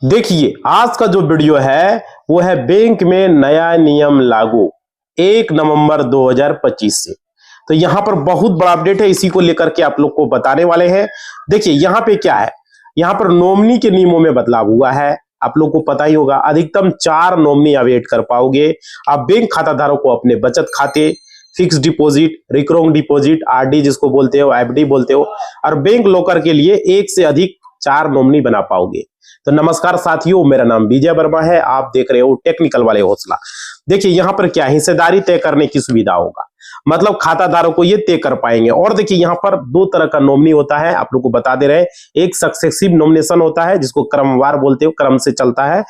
देखिए आज का जो वीडियो है वो है बैंक में नया नियम लागू 1 नवंबर 2025 से। तो यहां पर बहुत बड़ा अपडेट है, इसी को लेकर के आप लोग को बताने वाले हैं। देखिए यहां पे क्या है, यहां पर नॉमिनी के नियमों में बदलाव हुआ है। आप लोग को पता ही होगा, अधिकतम 4 नॉमिनी आप ऐड कर पाओगे। आप बैंक खाता धारक को अपने बचत खाते, fix deposit, recurring deposit, RD जिसको बोलते हो, एफडी बोलते हो, और बैंक लॉकर के लिए एक से अधिक 4 नॉमिनी बना पाओगे। तो नमस्कार साथियों, मेरा नाम विजय वर्मा है, आप देख रहे हो टेक्निकल वाले हौसला। देखिए यहाँ पर क्या हिस्सेदारी तय करने की सुविधा होगा, मतलब खाता धारक को ये तय कर पाएंगे। और देखिए यहाँ पर 2 तरह का नॉमिनी होता है, आप लोग को बता दे रहे हैं। एक सक्सेसिव नॉमिनेशन होता है जिसको क्रमवार बोलते हो, क्रम से चलता है।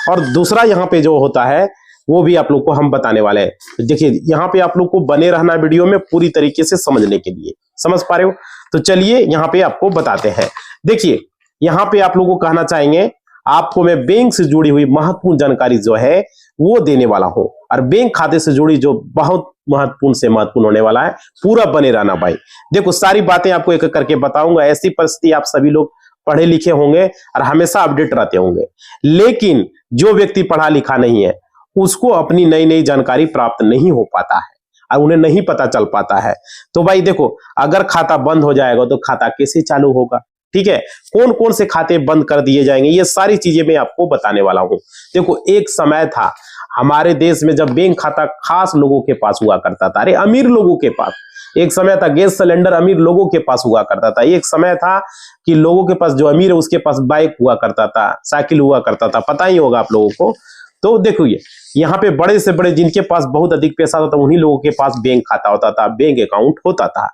और दूसरा यहाँ पे जो होता है वो भी आप लोग को हम बताने वाले हैं। देखिए यहाँ पे आप लोग को बने रहना वीडियो में पूरी तरीके से समझने के लिए, समझ पा रहे हो। तो चलिए यहाँ पे आपको बताते हैं। देखिए यहाँ पे आप लोगों को कहना चाहेंगे, आपको मैं बैंक से जुड़ी हुई महत्वपूर्ण जानकारी जो है वो देने वाला हूं, और बैंक खाते से जुड़ी जो बहुत महत्वपूर्ण से महत्वपूर्ण होने वाला है, पूरा बने रहना भाई। देखो सारी बातें आपको एक एक करके बताऊंगा। ऐसी परिस्थिति आप सभी लोग पढ़े लिखे होंगे और हमेशा अपडेट रहते होंगे, लेकिन जो व्यक्ति पढ़ा लिखा नहीं है उसको अपनी नई नई जानकारी प्राप्त नहीं हो पाता है और उन्हें नहीं पता चल पाता है। तो भाई देखो, अगर खाता बंद हो जाएगा तो खाता कैसे चालू होगा, ठीक है, कौन कौन से खाते बंद कर दिए जाएंगे, ये सारी चीजें मैं आपको बताने वाला हूं। देखो एक समय था हमारे देश में जब बैंक खाता खास लोगों के पास हुआ करता था, अरे अमीर लोगों के पास। एक समय था गैस सिलेंडर अमीर लोगों के पास हुआ करता था। एक समय था कि लोगों के पास, जो अमीर है उसके पास बाइक हुआ करता था, साइकिल हुआ करता था, पता ही होगा आप लोगों को। तो देखो ये यहाँ पे बड़े से बड़े जिनके पास बहुत अधिक पैसा होता था उन्हीं लोगों के पास बैंक खाता होता था, बैंक अकाउंट होता था,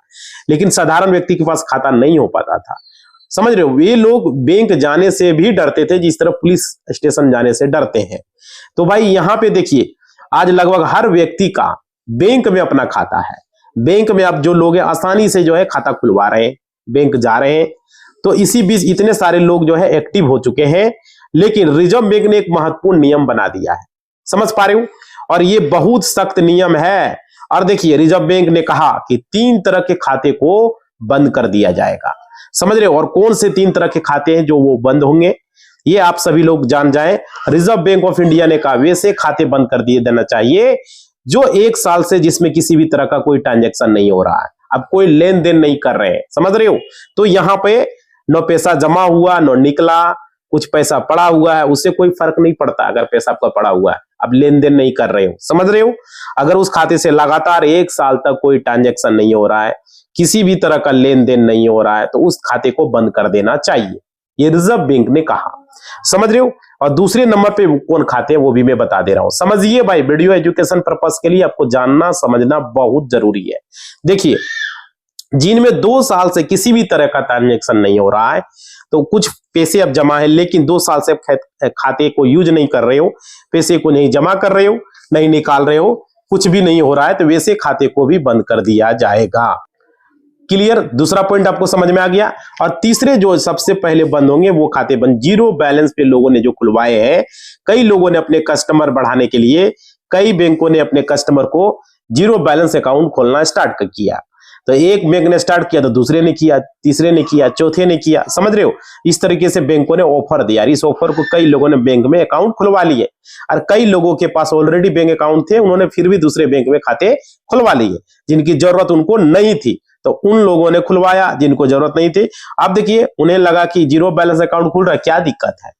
लेकिन साधारण व्यक्ति के पास खाता नहीं हो पाता था। समझ रहे हो, ये लोग बैंक जाने से भी डरते थे जिस तरह पुलिस स्टेशन जाने से डरते हैं। तो भाई यहाँ पे देखिए, आज लगभग हर व्यक्ति का बैंक में अपना खाता है। बैंक में आप जो लोग हैं आसानी से जो है खाता खुलवा रहे हैं, बैंक जा रहे हैं। तो इसी बीच इतने सारे लोग जो है एक्टिव हो चुके हैं, लेकिन रिजर्व बैंक ने एक महत्वपूर्ण नियम बना दिया है, समझ पा रहे हो, और ये बहुत सख्त नियम है। और देखिए रिजर्व बैंक ने कहा कि 3 तरह के खाते को बंद कर दिया जाएगा, समझ रहे हो। और कौन से 3 तरह के खाते हैं जो वो बंद होंगे, ये आप सभी लोग जान जाएं। रिजर्व बैंक ऑफ इंडिया ने कहा वैसे खाते बंद कर दिए देना चाहिए जो 1 साल से जिसमें किसी भी तरह का कोई ट्रांजैक्शन नहीं हो रहा है, अब कोई लेन देन नहीं कर रहे हैं, समझ रहे हो। तो यहाँ पे न पैसा जमा हुआ न निकला, कुछ पैसा पड़ा हुआ है, उससे कोई फर्क नहीं पड़ता। अगर पैसा आपका पड़ा हुआ है, अब लेन देन नहीं कर रहे हो, समझ रहे हो। अगर उस खाते से लगातार 1 साल तक कोई ट्रांजैक्शन नहीं हो रहा है, किसी भी तरह का लेन देन नहीं हो रहा है, तो उस खाते को बंद कर देना चाहिए, ये रिजर्व बैंक ने कहा, समझ रहे हो। और दूसरे नंबर पे कौन खाते हैं वो भी मैं बता दे रहा हूं, समझिए भाई। वीडियो एजुकेशन पर्पस के लिए आपको जानना समझना बहुत जरूरी है। देखिए जिनमें 2 साल से किसी भी तरह का ट्रांजैक्शन नहीं हो रहा है, तो कुछ पैसे अब जमा है लेकिन 2 साल से खाते को यूज नहीं कर रहे हो, पैसे को नहीं जमा कर रहे हो, नहीं निकाल रहे हो, कुछ भी नहीं हो रहा है, तो वैसे खाते को भी बंद कर दिया जाएगा। क्लियर, दूसरा पॉइंट आपको समझ में आ गया। और तीसरे जो सबसे पहले बंद होंगे वो खाते बंद जीरो बैलेंस पे लोगों ने जो खुलवाए हैं। कई लोगों ने अपने कस्टमर बढ़ाने के लिए, कई बैंकों ने अपने कस्टमर को जीरो बैलेंस अकाउंट खोलना स्टार्ट किया। तो एक बैंक ने स्टार्ट किया तो दूसरे ने किया, तीसरे ने किया, चौथे ने किया, समझ रहे हो। इस तरीके से बैंकों ने ऑफर दिया, इस ऑफर को कई लोगों ने बैंक में अकाउंट खुलवा लिए। और कई लोगों के पास ऑलरेडी बैंक अकाउंट थे, उन्होंने फिर भी दूसरे बैंक में खाते खुलवा लिए, जिनकी जरूरत उनको नहीं थी तो उन लोगों ने खुलवाया, जिनको जरूरत नहीं थी। अब देखिए उन्हें लगा कि जीरो बैलेंस अकाउंट खुल रहा है, क्या दिक्कत है,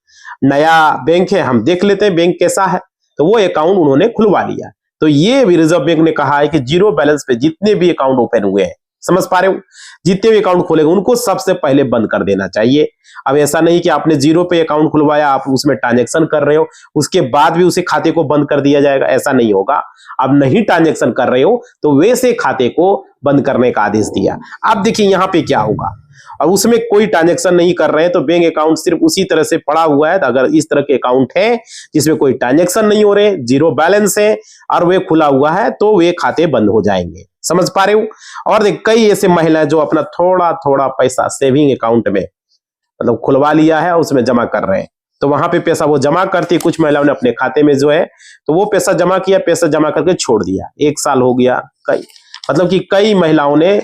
नया बैंक है, हम देख लेते हैं बैंक कैसा है, तो वो अकाउंट उन्होंने खुलवा लिया। तो ये भी रिजर्व बैंक ने कहा है कि जीरो बैलेंस पे जितने भी अकाउंट ओपन हुए हैं, समझ पा रहे हो, जितने भी अकाउंट खोलेंगे उनको सबसे पहले बंद कर देना चाहिए। अब ऐसा नहीं कि आपने जीरो पे अकाउंट खुलवाया, आप उसमें ट्रांजैक्शन कर रहे हो, उसके बाद भी उसे खाते को बंद कर दिया जाएगा, ऐसा नहीं होगा। अब नहीं ट्रांजैक्शन कर रहे हो तो वैसे खाते को बंद करने का आदेश दिया। अब देखिए यहाँ पे क्या होगा, और उसमें कोई ट्रांजैक्शन नहीं कर रहे हैं तो बैंक अकाउंट सिर्फ उसी तरह से पड़ा हुआ है। अगर इस तरह के अकाउंट है जिसमें कोई ट्रांजैक्शन नहीं हो रहे, जीरो बैलेंस है और वे खुला हुआ है, तो वे खाते बंद हो जाएंगे, समझ पा रहे हो। और देख कई ऐसे महिलाएं जो अपना थोड़ा थोड़ा पैसा सेविंग अकाउंट में मतलब खुलवा लिया है, उसमें जमा कर रहे हैं, तो वहां पे पैसा वो जमा करती, कुछ महिलाओं ने अपने खाते में जो है तो वो पैसा जमा किया, पैसा जमा करके छोड़ दिया, 1 साल हो गया, कई मतलब कि कई महिलाओं ने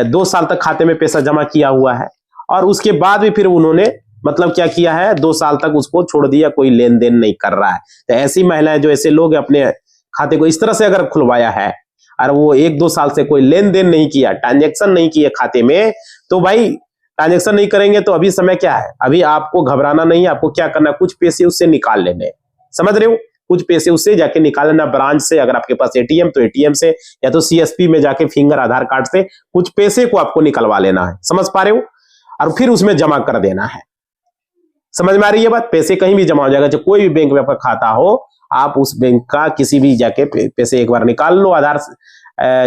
2 साल तक खाते में पैसा जमा किया हुआ है, और उसके बाद भी फिर उन्होंने मतलब क्या किया है, 2 साल तक उसको छोड़ दिया, कोई लेन देन नहीं कर रहा है। तो ऐसी महिलाएं जो ऐसे लोग अपने खाते को इस तरह से अगर खुलवाया है और वो 1-2 साल से कोई लेन देन नहीं किया, ट्रांजेक्शन नहीं किए खाते में, तो भाई ट्रांजेक्शन नहीं करेंगे तो अभी समय क्या है, अभी आपको घबराना नहीं है। आपको क्या करना है, कुछ पैसे उससे निकाल लेने, समझ रहे हो, कुछ पैसे उससे जाके निकाल लेना ब्रांच से, अगर आपके पास एटीएम तो एटीएम से, या तो सीएसपी में जाके फिंगर आधार कार्ड से कुछ पैसे को आपको निकलवा लेना है, समझ पा रहे हो, और फिर उसमें जमा कर देना है। समझ में आ रही है बात, पैसे कहीं भी जमा हो जाएगा, चाहे कोई भी बैंक में आपका खाता हो, आप उस बैंक का किसी भी जाके पैसे एक बार निकाल लो,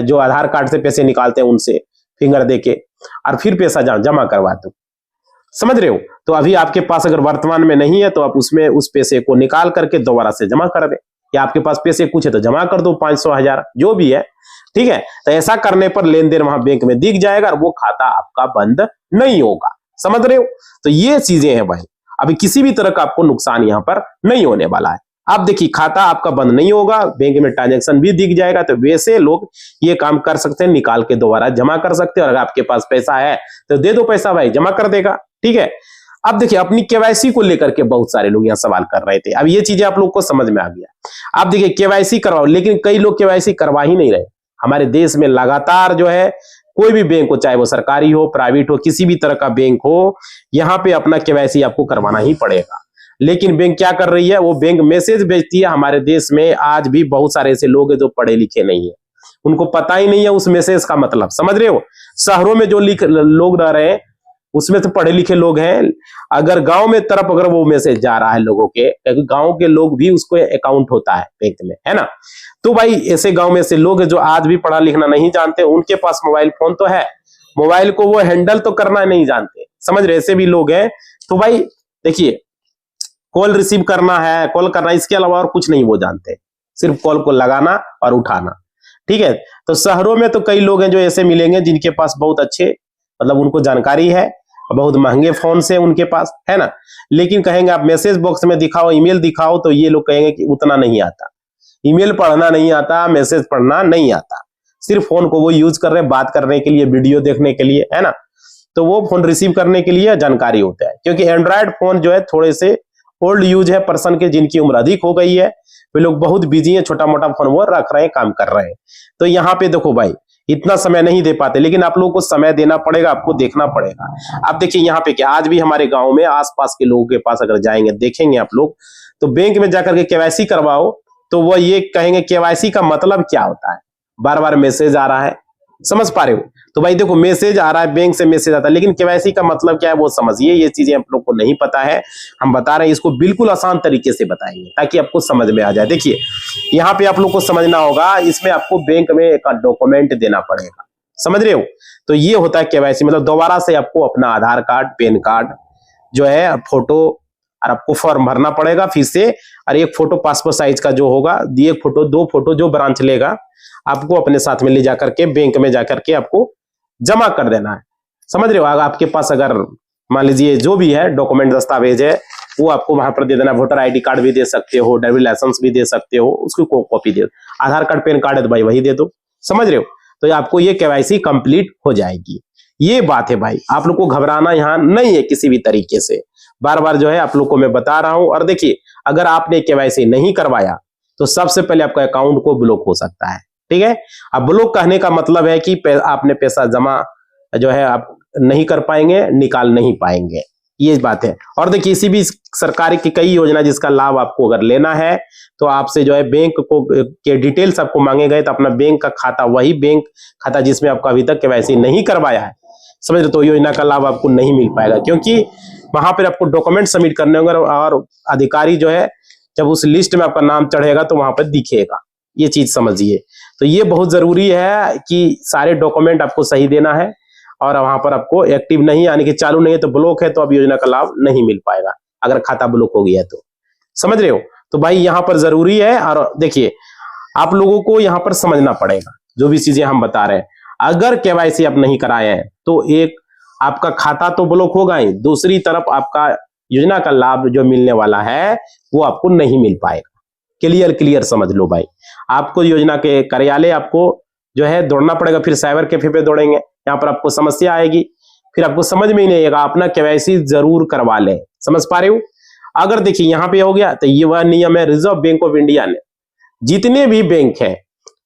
जो आधार कार्ड से पैसे निकालते हैं उनसे फिंगर देके, और फिर पैसा जमा करवा दो, समझ रहे हो। तो अभी आपके पास अगर वर्तमान में नहीं है तो आप उसमें उस पैसे को निकाल करके दोबारा से जमा कर दे, या आपके पास पैसे कुछ है तो जमा कर दो, 500-1000 जो भी है, ठीक है। तो ऐसा करने पर लेन देन वहां बैंक में दिख जाएगा और वो खाता आपका बंद नहीं होगा, समझ रहे हो। तो ये चीजें हैं भाई, अभी किसी भी तरह का आपको नुकसान यहां पर नहीं होने वाला है। आप देखिए, खाता आपका बंद नहीं होगा, बैंक में ट्रांजैक्शन भी दिख जाएगा। तो वैसे लोग ये काम कर सकते हैं, निकाल के दोबारा जमा कर सकते हैं, और अगर आपके पास पैसा है तो दे दो पैसा, भाई जमा कर देगा, ठीक है। अब देखिए, अपनी केवाईसी को लेकर के बहुत सारे लोग यहाँ सवाल कर रहे थे। अब ये चीजें आप लोग को समझ में आ गया। आप देखिए, केवाईसी करवाओ, लेकिन कई लोग केवाईसी करवा ही नहीं रहे। हमारे देश में लगातार जो है, कोई भी बैंक हो, चाहे वो सरकारी हो, प्राइवेट हो, किसी भी तरह का बैंक हो, यहाँ पे अपना केवाईसी आपको करवाना ही पड़ेगा। लेकिन बैंक क्या कर रही है, वो बैंक मैसेज भेजती है। हमारे देश में आज भी बहुत सारे ऐसे लोग हैं जो पढ़े लिखे नहीं है, उनको पता ही नहीं है उस मैसेज का मतलब, समझ रहे हो। शहरों में जो लोग रह रहे हैं उसमें तो पढ़े लिखे लोग हैं। अगर गांव में तरफ अगर वो मैसेज जा रहा है लोगों के, क्योंकि गांव के लोग भी उसको अकाउंट होता है बैंक में, है ना। तो भाई ऐसे गांव में से लोग जो आज भी पढ़ा लिखना नहीं जानते, उनके पास मोबाइल फोन तो है, मोबाइल को वो हैंडल तो करना नहीं जानते, समझ रहे, ऐसे भी लोग हैं। तो भाई देखिए, कॉल रिसीव करना है, कॉल करना, इसके अलावा और कुछ नहीं वो जानते, सिर्फ कॉल को लगाना और उठाना, ठीक है। तो शहरों में तो कई लोग हैं जो ऐसे मिलेंगे जिनके पास बहुत अच्छे, मतलब उनको जानकारी है, बहुत महंगे फोन से उनके पास, है ना। लेकिन कहेंगे आप मैसेज बॉक्स में दिखाओ, ईमेल दिखाओ, तो ये लोग कहेंगे कि उतना नहीं आता, ईमेल पढ़ना नहीं आता, मैसेज पढ़ना नहीं आता, सिर्फ फोन को वो यूज कर रहे हैं बात करने के लिए, वीडियो देखने के लिए, है ना। तो वो फोन रिसीव करने के लिए जानकारी होता है, क्योंकि एंड्रॉयड फोन जो है थोड़े से ओल्ड यूज है, पर्सन के जिनकी उम्र अधिक हो गई है, वे लोग बहुत बिजी हैं, छोटा मोटा फोन वो रख रहे हैं, काम कर रहे हैं। तो यहाँ पे देखो भाई, इतना समय नहीं दे पाते, लेकिन आप लोगों को समय देना पड़ेगा, आपको देखना पड़ेगा। आप देखिए यहाँ पे क्या, आज भी हमारे गांव में आसपास के लोगों के पास अगर जाएंगे, देखेंगे आप लोग, तो बैंक में जाकर के केवाईसी करवाओ, तो वो ये कहेंगे केवाईसी का मतलब क्या होता है, बार बार मैसेज आ रहा है, समझ पा रहे हो। तो भाई देखो, मैसेज आ रहा है, बैंक से मैसेज आता है, लेकिन केवाईसी का मतलब क्या है वो समझिए। ये चीजें आप लोग को नहीं पता है, हम बता रहे हैं, इसको बिल्कुल आसान तरीके से बताएंगे ताकि आपको समझ में आ जाए। देखिए, यहाँ पे आप लोग को समझना होगा, इसमें आपको बैंक में एक डॉक्यूमेंट देना पड़ेगा, समझ रहे हो। तो ये होता है केवाईसी, मतलब दोबारा से आपको अपना आधार कार्ड, पैन कार्ड जो है, फोटो, और आपको फॉर्म भरना पड़ेगा फिर से, और एक फोटो पासपोर्ट साइज का जो होगा, एक फोटो, 2 फोटो जो ब्रांच लेगा, आपको अपने साथ में ले जाकर के बैंक में जाकर के आपको जमा कर देना है, समझ रहे हो। आपके पास अगर मान लीजिए जो भी है डॉक्यूमेंट, दस्तावेज है, वो आपको वहां पर दे देना। वोटर आईडी कार्ड भी दे सकते हो, ड्राइविंग लाइसेंस भी दे सकते हो, उसकी कॉपी दे दो। आधार कार्ड, पैन कार्ड है तो भाई वही दे दो, समझ रहे हो। तो आपको ये केवाईसी कंप्लीट हो जाएगी। ये बात है भाई, आप लोग को घबराना यहाँ नहीं है किसी भी तरीके से, बार बार जो है आप लोग को मैं बता रहा हूं। और देखिए, अगर आपने केवाईसी नहीं करवाया तो सबसे पहले आपका अकाउंट को ब्लॉक हो सकता है, ठीक है। अब ब्लॉक कहने का मतलब है कि आपने पैसा जमा जो है आप नहीं कर पाएंगे, निकाल नहीं पाएंगे, ये बात है। और देखिए, इसी भी सरकारी की कई योजना जिसका लाभ आपको अगर लेना है, तो आपसे जो है बैंक को के डिटेल्स आपको मांगे गए, तो अपना बैंक का खाता, वही बैंक खाता जिसमें आपका अभी तक केवाईसी नहीं करवाया है, समझ रहे, तो योजना का लाभ आपको नहीं मिल पाएगा, क्योंकि वहां पर आपको डॉक्यूमेंट सबमिट करने होंगे, और अधिकारी जो है जब उस लिस्ट में आपका नाम चढ़ेगा तो वहां पर दिखेगा, ये चीज समझिए। तो ये बहुत जरूरी है कि सारे डॉक्यूमेंट आपको सही देना है, और वहां पर आपको एक्टिव नहीं, यानी कि चालू नहीं है तो ब्लॉक है, तो अब योजना का लाभ नहीं मिल पाएगा अगर खाता ब्लॉक हो गया तो, समझ रहे हो। तो भाई यहाँ पर जरूरी है। और देखिए, आप लोगों को यहाँ पर समझना पड़ेगा जो भी चीजें हम बता रहे हैं। अगर केवाईसी आप नहीं कराए हैं तो एक आपका खाता तो ब्लॉक होगा ही, दूसरी तरफ आपका योजना का लाभ जो मिलने वाला है वो आपको नहीं मिल पाएगा। क्लियर समझ लो भाई। आपको योजना के कार्यालय आपको जो है दौड़ना पड़ेगा, फिर साइबर कैफे पे दौड़ेंगे, यहाँ पर आपको समस्या आएगी, फिर आपको समझ में ही नहीं आएगा। अपना केवाईसी जरूर करवा लें। समझ पा रहे हो? अगर देखिए यहाँ पे हो गया, तो ये वह नियम है रिजर्व बैंक ऑफ इंडिया ने, जितने भी बैंक है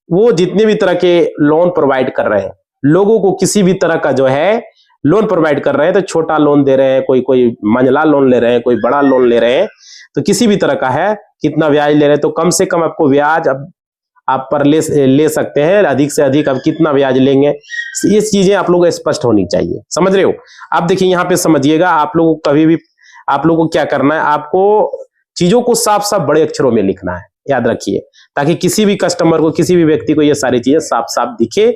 वो जितने भी तरह के लोन प्रोवाइड कर रहे हैं, लोगों को किसी भी तरह का जो है लोन प्रोवाइड कर रहे हैं, तो छोटा लोन दे रहे हैं, कोई मंझला लोन ले रहे हैं, कोई बड़ा लोन ले रहे हैं, तो किसी भी तरह का है, कितना ब्याज ले रहे हैं, तो कम से कम आपको ब्याज अब आप पर ले सकते हैं, अधिक से अधिक अब कितना ब्याज लेंगे, ये चीजें आप लोगों को स्पष्ट होनी चाहिए। समझ रहे हो? अब देखिए यहाँ पे समझिएगा, आप लोगों को कभी भी आप लोगों को क्या करना है, आपको चीजों को साफ साफ बड़े अक्षरों में लिखना है, याद रखिए, ताकि किसी भी कस्टमर को, किसी भी व्यक्ति को ये सारी चीजें साफ साफ दिखे,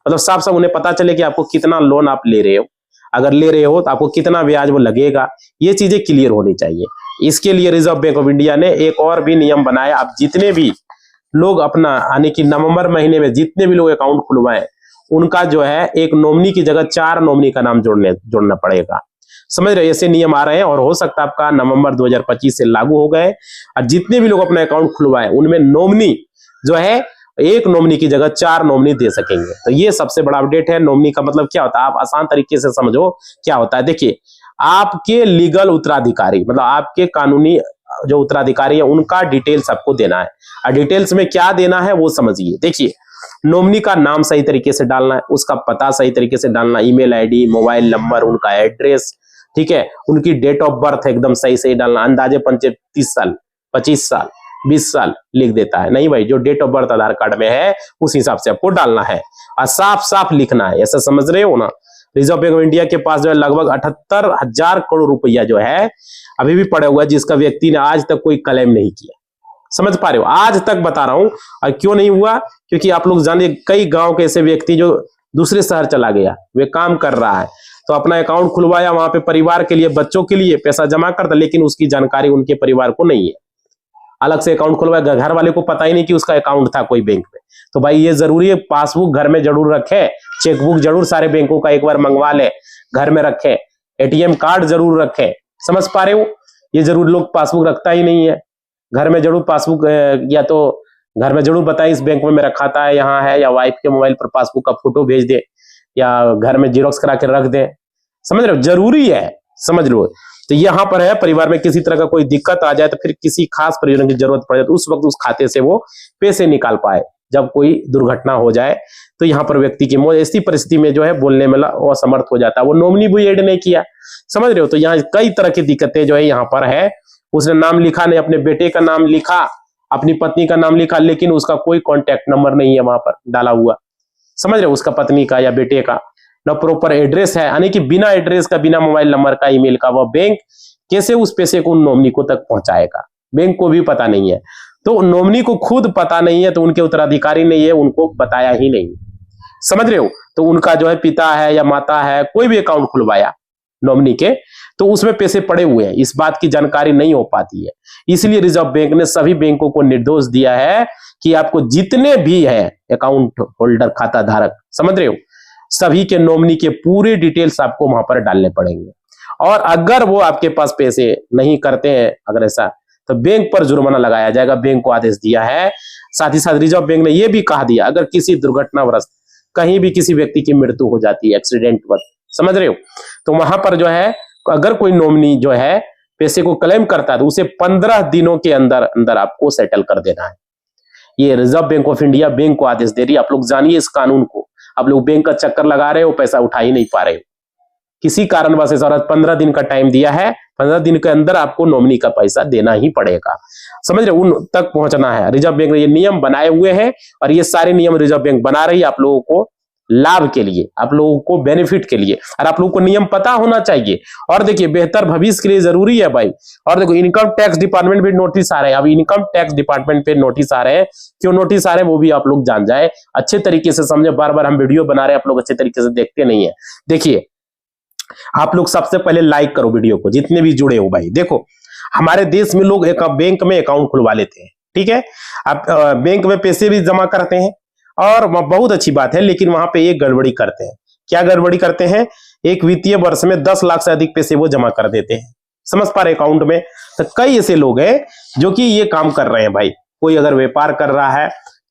मतलब साफ साफ उन्हें पता चले कि आपको कितना लोन आप ले रहे हो, अगर ले रहे हो तो आपको कितना ब्याज वो लगेगा, ये चीजें क्लियर होनी चाहिए। इसके लिए रिजर्व बैंक ऑफ इंडिया ने एक और भी नियम बनाया। अब जितने भी लोग अपना यानी कि नवंबर महीने में जितने भी लोग अकाउंट खुलवाएं, उनका जो है एक नॉमिनी की जगह 4 नॉमिनी का नाम जोड़ना पड़ेगा। समझ रहे? ऐसे नियम आ रहे हैं और हो सकता है आपका नवंबर 2025 से लागू हो गए। और जितने भी लोग अपना अकाउंट खुलवाएं, उनमें नॉमिनी जो है एक नॉमिनी की जगह 4 नॉमिनी दे सकेंगे। तो ये सबसे बड़ा अपडेट है। नॉमिनी का मतलब क्या होता है, आप आसान तरीके से समझो क्या होता है। देखिए, आपके लीगल उत्तराधिकारी, मतलब आपके कानूनी जो उत्तराधिकारी है, उनका डिटेल्स आपको देना है। और डिटेल्स में क्या देना है वो समझिए। देखिए, नॉमिनी का नाम सही तरीके से डालना है, उसका पता सही तरीके से डालना, ईमेल आईडी, मोबाइल नंबर, उनका एड्रेस, ठीक है, उनकी डेट ऑफ बर्थ एकदम सही डालना। अंदाजे 30 साल, 25 साल, 20 साल लिख देता है, नहीं भाई, जो date of birth Aadhaar card में है उस हिसाब से आपको डालना है और साफ साफ लिखना है। ऐसा समझ रहे हो ना? रिजर्व बैंक ऑफ इंडिया के पास जो है लगभग 78,000 करोड़ रुपया जो है अभी भी पड़ा हुआ है, जिसका व्यक्ति ने आज तक कोई क्लेम नहीं किया। समझ पा रहे हो? आज तक बता रहा हूं। और क्यों नहीं हुआ? क्योंकि आप लोग जानिए, कई गांव के ऐसे व्यक्ति जो दूसरे शहर चला गया, वे काम कर रहा है, तो अपना अकाउंट खुलवाया, वहां पे परिवार के लिए, बच्चों के लिए पैसा जमा करता, लेकिन उसकी जानकारी उनके परिवार को नहीं है। अलग से अकाउंट खुलवाया, घर वाले को पता ही नहीं कि उसका अकाउंट था कोई बैंक में। तो भाई ये जरूरी है, पासबुक घर में जरूर रखें, चेकबुक जरूर सारे बैंकों का एक बार मंगवा ले, घर में रखें, एटीएम कार्ड जरूर रखें। समझ पा रहे हो? ये जरूर लोग पासबुक रखता ही नहीं है, घर में जरूर पासबुक, या तो घर में जरूर बताए इस बैंक में मेरा खाता है, यहाँ है, या वाइफ के मोबाइल पर पासबुक का फोटो भेज दे, या घर में जीरोक्स करा के रख दे। समझ रहे हो? जरूरी है, समझ लो। तो यहाँ पर है, परिवार में किसी तरह का कोई दिक्कत आ जाए, तो फिर किसी खास परिजन की जरूरत पड़ जाए, तो उस वक्त उस खाते से वो पैसे निकाल पाए। जब कोई दुर्घटना हो जाए तो यहाँ पर व्यक्ति की मौत, ऐसी परिस्थिति में जो है बोलने में असमर्थ हो जाता है, वो नॉमिनी भी ऐड नहीं किया। समझ रहे हो? तो यहाँ कई तरह की दिक्कतें जो है यहाँ पर है। उसने नाम लिखा नहीं, अपने बेटे का नाम लिखा, अपनी पत्नी का नाम लिखा, लेकिन उसका कोई कॉन्टैक्ट नंबर नहीं है वहां पर डाला हुआ। समझ रहे हो? उसका पत्नी का या बेटे का न प्रॉपर एड्रेस है, यानी कि बिना एड्रेस का, बिना मोबाइल नंबर का, ईमेल का, वह बैंक कैसे उस पैसे को नॉमिनी को तक पहुंचाएगा? बैंक को भी पता नहीं है। तो नॉमिनी को खुद पता नहीं है, तो उनके उत्तराधिकारी ने ये उनको बताया ही नहीं। समझ रहे हो? तो उनका जो है पिता है या माता है, कोई भी अकाउंट खुलवाया नॉमिनी के, तो उसमें पैसे पड़े हुए हैं, इस बात की जानकारी नहीं हो पाती है। इसलिए रिजर्व बैंक ने सभी बैंकों को निर्देश दिया है कि आपको जितने भी है अकाउंट होल्डर, खाता धारक, समझ रहे हो, सभी के नॉमिनी के पूरे डिटेल्स आपको वहां पर डालने पड़ेंगे। और अगर वो आपके पास पैसे नहीं करते हैं, अगर ऐसा, तो बैंक पर जुर्माना लगाया जाएगा। बैंक को आदेश दिया है। साथ ही साथ रिजर्व बैंक ने यह भी कहा दिया, अगर किसी दुर्घटनावश कहीं भी किसी व्यक्ति की मृत्यु हो जाती है, एक्सीडेंट वश, समझ रहे हो, तो वहां पर जो है अगर कोई नॉमिनी जो है पैसे को क्लेम करता है, तो उसे 15 दिनों के अंदर अंदर आपको सेटल कर देना है। ये reserve bank of India bank को आदेश दे रही है। आप लोग जानिए इस कानून को। आप लोग बैंक का चक्कर लगा रहे हो, पैसा उठा ही नहीं पा रहे हो, किसी कारणवश ऐसा 15 दिन का टाइम दिया है, 15 दिन के अंदर आपको नॉमिनी का पैसा देना ही पड़ेगा। समझ रहे, उन तक पहुंचना है। रिजर्व बैंक ने ये नियम बनाए हुए हैं और ये सारे नियम रिजर्व बैंक बना रही है आप लोगों को लाभ के लिए, आप लोगों को बेनिफिट के लिए, और आप लोगों को नियम पता होना चाहिए। और देखिए बेहतर भविष्य के लिए जरूरी है भाई। और देखो इनकम टैक्स डिपार्टमेंट पे नोटिस आ रहे हैं, अब इनकम टैक्स डिपार्टमेंट पे नोटिस आ रहे हैं, क्यों नोटिस आ रहे हैं वो भी आप लोग जान जाए, अच्छे तरीके से समझे। बार बार हम वीडियो बना रहे हैं, आप लोग अच्छे तरीके से देखते नहीं है। देखिए आप लोग सबसे पहले लाइक करो वीडियो को, जितने भी जुड़े हो भाई। देखो हमारे देश में लोग एक बैंक में अकाउंट खुलवा लेते हैं, ठीक है, आप बैंक में पैसे भी जमा करते हैं और बहुत अच्छी बात है, लेकिन वहां पे एक गड़बड़ी करते हैं। क्या गड़बड़ी करते हैं? एक वित्तीय वर्ष में 10 लाख से अधिक पैसे वो जमा कर देते हैं, समझ पा रहे, अकाउंट में। तो कई ऐसे लोग हैं जो कि ये काम कर रहे हैं भाई। कोई अगर व्यापार कर रहा है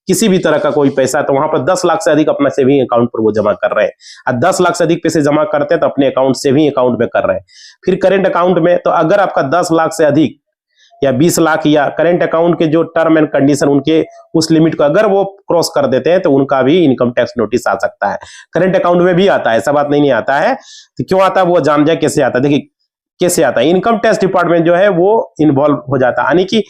किसी भी तरह का कोई पैसा, तो वहां पर 10 लाख से अधिक अपना सेविंग अकाउंट पर वो जमा कर रहे हैं। और 10 लाख से अधिक पैसे जमा करते हैं तो अपने अकाउंट सेविंग अकाउंट में कर रहे हैं। फिर करेंट अकाउंट में, तो अगर आपका 10 लाख से अधिक या 20 लाख या करेंट अकाउंट के जो टर्म एंड कंडीशन उनके उस लिमिट को अगर वो क्रॉस कर देते हैं तो उनका भी इनकम टैक्स नोटिस आ सकता है। करेंट अकाउंट में भी आता है, ऐसा बात नहीं आता है। तो क्यों आता है वो जान जाए कैसे आता है। देखिए कैसे आता है, इनकम टैक्स डिपार्टमेंट जो है वो इन्वॉल्व हो जाता है, यानी कि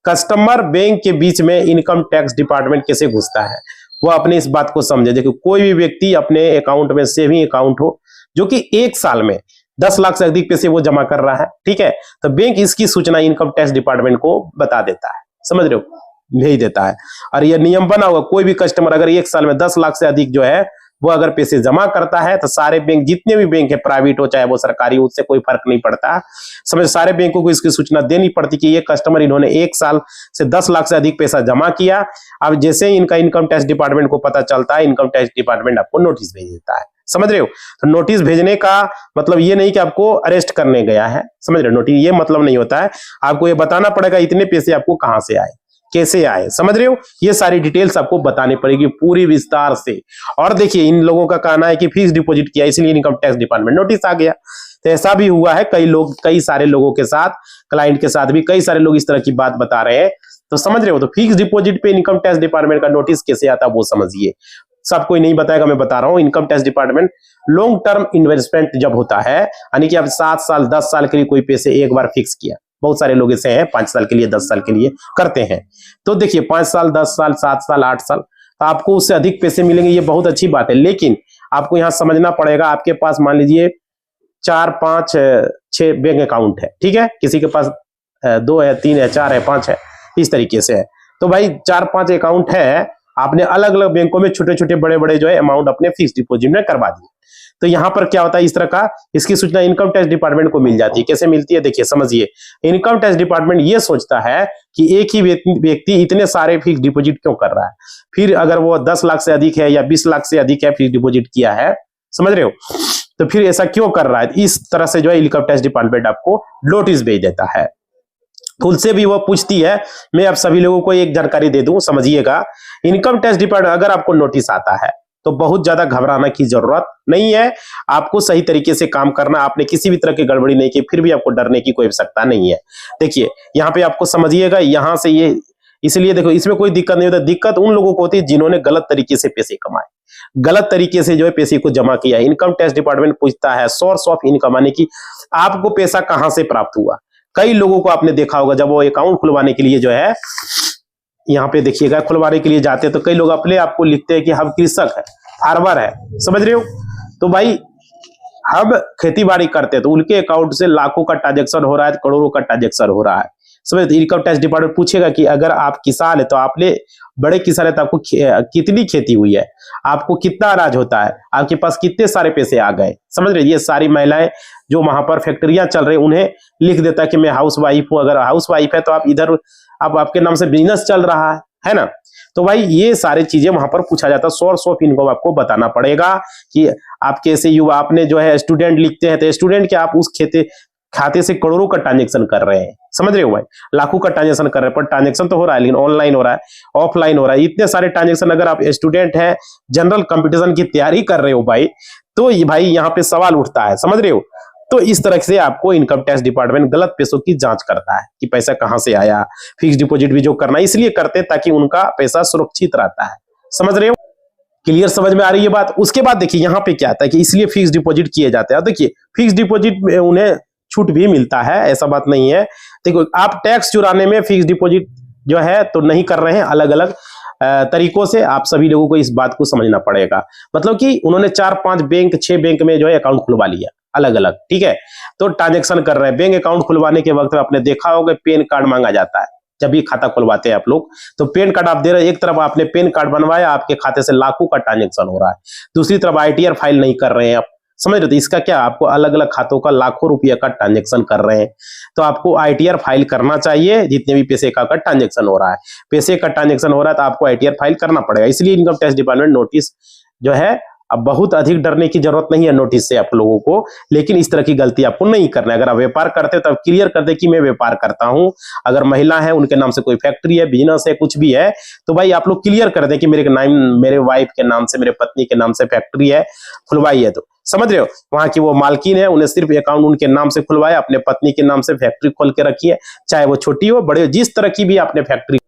कस्टमर बैंक के बीच में इनकम टैक्स डिपार्टमेंट कैसे घुसता है, वो अपने इस बात को समझे। देखिए कोई भी व्यक्ति अपने अकाउंट में सेविंग अकाउंट हो जो कि एक साल में 10 लाख से अधिक पैसे वो जमा कर रहा है, ठीक है, तो बैंक इसकी सूचना इनकम टैक्स डिपार्टमेंट को बता देता है, समझ रहे हो, भेज देता है। और यह नियम बना हुआ, कोई भी कस्टमर अगर एक साल में 10 लाख से अधिक जो है वो अगर पैसे जमा करता है तो सारे बैंक, जितने भी बैंक है, प्राइवेट हो चाहे वो सरकारी हो, उससे कोई फर्क नहीं पड़ता, समझ, सारे बैंकों को इसकी सूचना देनी पड़ती कि ये कस्टमर इन्होंने एक साल से 10 लाख से अधिक पैसा जमा किया। अब जैसे ही इनका इनकम टैक्स डिपार्टमेंट को पता चलता है, इनकम टैक्स डिपार्टमेंट आपको नोटिस भेज देता है, समझ रहे हो। तो नोटिस भेजने का मतलब ये नहीं कि आपको अरेस्ट करने गया है, समझ रहे हो, नोटिस ये मतलब नहीं होता है, आपको ये बताना पड़ेगा इतने पैसे आपको कहां से आए, कैसे आए, समझ रहे हो, ये सारी डिटेल्स आपको बतानी पड़ेगी पूरी विस्तार से। और देखिए इन लोगों का कहना है कि फिक्स डिपॉजिट किया इसलिए इनकम टैक्स डिपार्टमेंट नोटिस आ गया, तो ऐसा भी हुआ है, कई सारे लोगों के साथ, क्लाइंट के साथ भी कई सारे लोग इस तरह की बात बता रहे हैं, तो समझ रहे हो। तो फिक्स डिपॉजिट पे इनकम टैक्स डिपार्टमेंट का नोटिस कैसे आता है वो समझिए, सब कोई नहीं बताएगा, मैं बता रहा हूं। Income tax department long term investment जब होता है, यानी कि आप 7 साल 10 साल के लिए कोई पैसे एक बार फिक्स किया, बहुत सारे लोग ऐसे हैं 5 साल के लिए 10 साल के लिए करते हैं, तो देखिए 5 साल 10 साल 7 साल 8 साल, तो आपको उससे अधिक पैसे मिलेंगे, ये बहुत अच्छी बात है। लेकिन आपको यहां समझना पड़ेगा, आपके पास मान लीजिए 4 5 6 बैंक अकाउंट है, ठीक है, किसी के पास 2 है 3 है 4 है 5 है, इस तरीके से है, तो भाई 4 5 अकाउंट है, आपने अलग अलग बैंकों में छोटे छोटे बड़े बड़े जो है अमाउंट अपने फिक्स डिपॉजिट में करवा दिए, तो यहां पर क्या होता है, इस तरह का इसकी सूचना इनकम टैक्स डिपार्टमेंट को मिल जाती है। कैसे मिलती है, देखिए समझिए, इनकम टैक्स डिपार्टमेंट ये सोचता है कि एक ही व्यक्ति इतने सारे फिक्स डिपॉजिट क्यों कर रहा है, फिर अगर वो 10 लाख से अधिक है या 20 लाख से अधिक है फिक्स डिपॉजिट किया है, समझ रहे हो, तो फिर ऐसा क्यों कर रहा है, इस तरह से जो है इनकम टैक्स डिपार्टमेंट आपको नोटिस भेज देता है। उनसे भी वो पूछती है, मैं आप सभी लोगों को एक जानकारी दे दूं, समझिएगा, इनकम टैक्स डिपार्टमेंट अगर आपको नोटिस आता है तो बहुत ज्यादा घबराने की जरूरत नहीं है, आपको सही तरीके से काम करना, आपने किसी भी तरह की गड़बड़ी नहीं की, फिर भी आपको डरने की कोई आवश्यकता नहीं है। देखिए यहाँ पे आपको समझिएगा, यहां से ये इसलिए देखो इसमें कोई दिक्कत नहीं होता, दिक्कत उन लोगों को होती है जिन्होंने गलत तरीके से पैसे कमाए, गलत तरीके से जो है पैसे को जमा किया। इनकम टैक्स डिपार्टमेंट पूछता है सोर्स ऑफ इनकम, यानी कि आपको पैसा कहां से प्राप्त हुआ। कई लोगों को आपने देखा होगा जब वो अकाउंट खुलवाने के लिए जो है, यहाँ पे देखिएगा, खुलवाने के लिए जाते हैं तो कई लोग अपने आप को लिखते हैं कि हम कृषक है, फार्मर है, समझ रहे हो, तो भाई हम खेती बाड़ी करते हैं, तो उनके अकाउंट से लाखों का ट्रांजेक्शन हो रहा है, करोड़ों का ट्रांजेक्शन हो रहा है, समझ। इनकम टैक्स डिपार्टमेंट पूछेगा कि अगर आप किसान है तो आपने बड़े किसान है तो आपको कितनी खेती हुई है, आपको कितना अनाज होता है, आपके पास कितने सारे पैसे आ गए, समझ रहे। ये सारी महिलाएं जो वहां पर फैक्ट्रियां चल रही उन्हें लिख देता है कि मैं हाउस वाइफ हूं, अगर हाउस वाइफ है तो आप इधर अब आपके नाम से बिजनेस चल रहा है ना, तो भाई ये सारी चीजें वहां पर पूछा जाता है। सोर्स ऑफ इनकम आपको बताना पड़ेगा कि आप कैसे युवा, आपने जो है स्टूडेंट लिखते हैं तो स्टूडेंट के आप उस खाते से करोड़ों का ट्रांजेक्शन कर रहे हैं, समझ रहे हो भाई, लाखों का ट्रांजेक्शन कर रहे हैं, पर ट्रांजेक्शन तो हो रहा है लेकिन ऑनलाइन हो रहा है, ऑफलाइन हो रहा है, इतने सारे ट्रांजेक्शन। अगर आप स्टूडेंट है, जनरल कंपटीशन की तैयारी कर रहे हो भाई, तो ये भाई यहाँ पे सवाल उठता है, समझ रहे हो। तो इस तरह से आपको इनकम टैक्स डिपार्टमेंट गलत पैसों की जांच करता है कि पैसा कहां से आया। फिक्स डिपॉजिट भी जो करना इसलिए करते हैं ताकि उनका पैसा सुरक्षित रहता है, समझ रहे हो, क्लियर, समझ में आ रही है बात। उसके बाद देखिए यहाँ पे क्या आता है कि इसलिए फिक्स डिपॉजिट किए जाते हैं। देखिए फिक्स डिपॉजिट में उन्हें छूट भी मिलता है, ऐसा बात नहीं है। देखो आप टैक्स चुराने में फिक्स डिपॉजिट जो है तो नहीं कर रहे हैं, अलग अलग तरीकों से आप सभी लोगों को इस बात को समझना पड़ेगा। मतलब कि उन्होंने 4 5 बैंक 6 बैंक में जो है अकाउंट खुलवा लिया अलग अलग, ठीक है, तो ट्रांजेक्शन कर रहे हैं। बैंक अकाउंट खुलवाने के वक्त आपने देखा होगा पैन कार्ड मांगा जाता है जब भी खाता खुलवाते हैं आप लोग, तो पैन कार्ड आप दे रहे हैं, एक तरफ आपने पैन कार्ड बनवाया, आपके खाते से लाखों का ट्रांजेक्शन हो रहा है, दूसरी तरफ ITR फाइल नहीं कर रहे हैं आप, समझ रहे हो। इसका क्या, आपको अलग अलग खातों का लाखों रुपया का ट्रांजेक्शन कर रहे हैं, तो आपको ITR फाइल करना चाहिए। जितने भी पैसे का ट्रांजेक्शन हो रहा है, पैसे का ट्रांजेक्शन हो रहा है तो आपको ITR फाइल करना पड़ेगा। इसलिए इनकम टैक्स डिपार्टमेंट नोटिस जो है अब बहुत अधिक डरने की जरूरत नहीं है नोटिस से आप लोगों को, लेकिन इस तरह की गलती आपको नहीं करना है। अगर आप व्यापार करते हो तो क्लियर कर दे कि मैं व्यापार करता हूं। अगर महिला है, उनके नाम से कोई फैक्ट्री है, बिजनेस है, कुछ भी है, तो भाई आप लोग क्लियर कर दे कि मेरे नाम, मेरे वाइफ के नाम से, मेरे पत्नी के नाम से फैक्ट्री है, खुलवाई है। तो समझ रहे हो, वहां की वो मालकिन है, उन्हें सिर्फ अकाउंट उनके नाम से खुलवाए, अपने पत्नी के नाम से फैक्ट्री खोल के रखी है, चाहे वो छोटी हो बड़े हो, जिस तरह की भी आपने फैक्ट्री,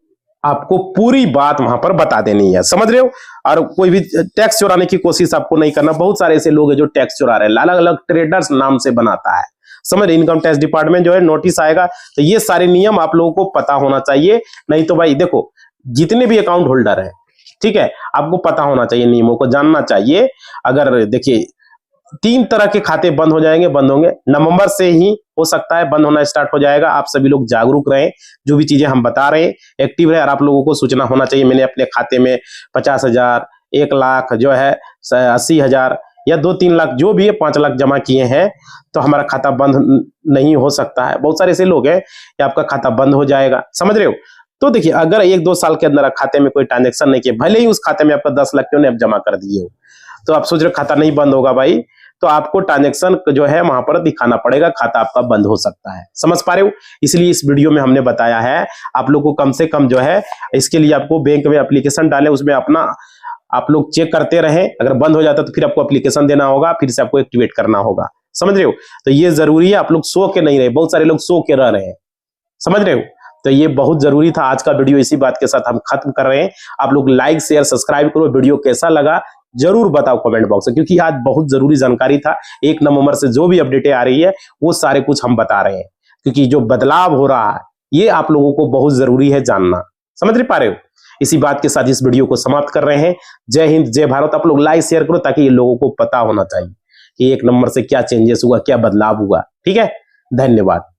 आपको पूरी बात वहां पर बता देनी है। समझ रहे हो, और कोई भी टैक्स चुराने की कोशिश आपको नहीं करना। बहुत सारे ऐसे लोग हैं जो टैक्स चुरा रहे हैं, अलग अलग ट्रेडर्स नाम से बनाता है। समझ रहे, इनकम टैक्स डिपार्टमेंट जो है नोटिस आएगा, तो ये सारे नियम आप लोगों को पता होना चाहिए। नहीं तो भाई देखो, जितने भी अकाउंट होल्डर है, ठीक है, आपको पता होना चाहिए, नियमों को जानना चाहिए। अगर देखिए 3 तरह के खाते बंद हो जाएंगे, बंद होंगे, नवंबर से ही हो सकता है बंद होना स्टार्ट हो जाएगा। आप सभी लोग जागरूक रहें, जो भी चीजें हम बता रहे हैं एक्टिव रहे, और आप लोगों को सूचना होना चाहिए। मैंने अपने खाते में 50,000, 1 लाख जो है 80,000 या 2-3 लाख जो भी है 5 लाख जमा किए हैं, तो हमारा खाता बंद नहीं हो सकता है। बहुत सारे ऐसे लोग हैं कि आपका खाता बंद हो जाएगा। समझ रहे हो, तो देखिए अगर 1-2 साल के अंदर खाते में कोई ट्रांजेक्शन नहीं किया, भले ही उस खाते में आपका 10 लाख क्यों नहीं आप जमा कर दिए हो, तो आप सोच रहे खाता नहीं बंद होगा भाई, तो आपको ट्रांजेक्शन जो है वहां पर दिखाना पड़ेगा, खाता आपका बंद हो सकता है। समझ पा रहे हो, इसलिए इस वीडियो में हमने बताया है आप लोग को कम से कम जो है, इसके लिए आपको बैंक में एप्लीकेशन डालें, उसमें अपना आप लोग चेक करते रहें। अगर बंद हो जाता है तो फिर आपको एप्लीकेशन देना होगा, फिर से आपको एक्टिवेट करना होगा। समझ रहे हो, तो ये जरूरी है। आप लोग सो के नहीं रहे, बहुत सारे लोग सो के रह रहे हैं। समझ रहे हो, तो ये बहुत जरूरी था। आज का वीडियो इसी बात के साथ हम खत्म कर रहे हैं। आप लोग लाइक शेयर सब्सक्राइब करो। वीडियो कैसा लगा जरूर बताओ कमेंट बॉक्स में, क्योंकि आज बहुत जरूरी जानकारी था। 1 नवंबर से जो भी अपडेटें आ रही है वो सारे कुछ हम बता रहे हैं, क्योंकि जो बदलाव हो रहा है ये आप लोगों को बहुत जरूरी है जानना। समझ नहीं पा रहे हो, इसी बात के साथ इस वीडियो को समाप्त कर रहे हैं। जय हिंद, जय भारत। आप लोग लाइक शेयर करो ताकि ये लोगों को पता होना चाहिए कि 1 नंबर से क्या चेंजेस हुआ, क्या बदलाव हुआ। ठीक है, धन्यवाद।